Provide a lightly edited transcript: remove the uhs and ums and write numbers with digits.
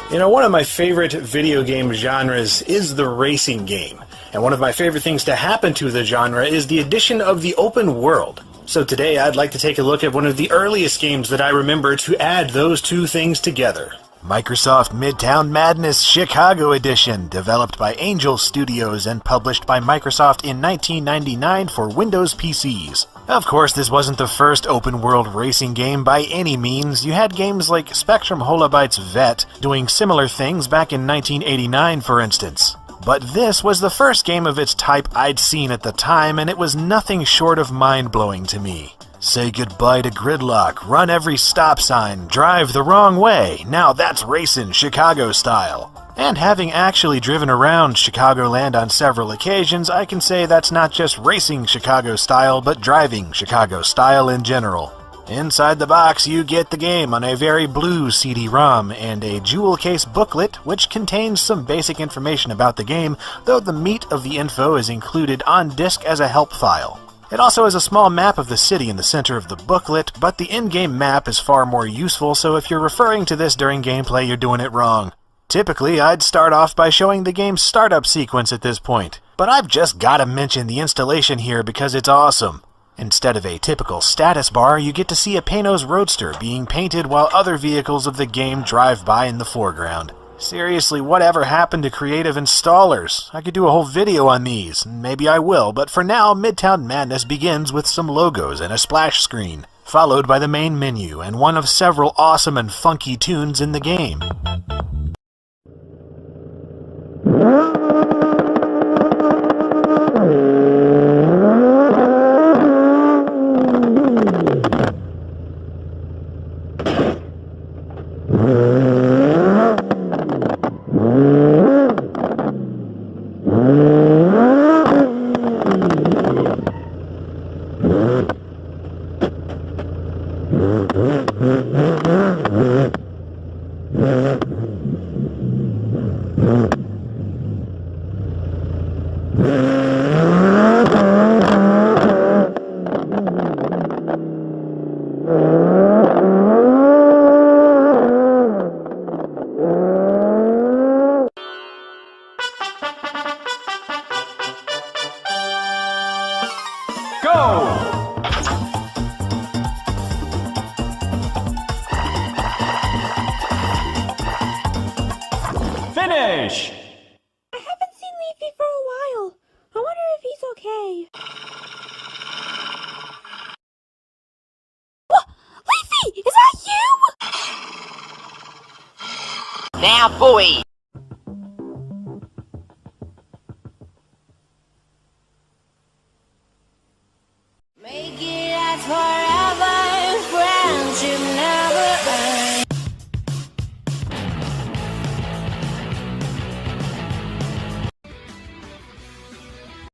You know, one of my favorite video game genres is the racing game. And one of my favorite things to happen to the genre is the addition of the open world. So today I'd like to take a look at one of the earliest games that I remember to add those two things together. Microsoft Midtown Madness Chicago Edition, developed by Angel Studios and published by Microsoft in 1999 for Windows PCs. Of course, this wasn't the first open-world racing game by any means. You had games like Spectrum Holobyte's Vet doing similar things back in 1989, for instance. But this was the first game of its type I'd seen at the time, and it was nothing short of mind-blowing to me. Say goodbye to gridlock, run every stop sign, drive the wrong way. Now that's racing Chicago style. And having actually driven around Chicagoland on several occasions, I can say that's not just racing Chicago style, but driving Chicago style in general. Inside the box, you get the game on a very blue CD-ROM and a jewel case booklet, which contains some basic information about the game, though the meat of the info is included on disk as a help file. It also has a small map of the city in the center of the booklet, but the in-game map is far more useful, so if you're referring to this during gameplay, you're doing it wrong. Typically, I'd start off by showing the game's startup sequence at this point, but I've just gotta mention the installation here because it's awesome. Instead of a typical status bar, you get to see a Panos Roadster being painted while other vehicles of the game drive by in the foreground. Seriously, whatever happened to creative installers? I could do a whole video on these, and maybe I will, but for now, Midtown Madness begins with some logos and a splash screen, followed by the main menu and one of several awesome and funky tunes in the game. Finish! I haven't seen Leafy for a while. I wonder if he's okay. What? Leafy! Is that you? Now, boy! Make it as far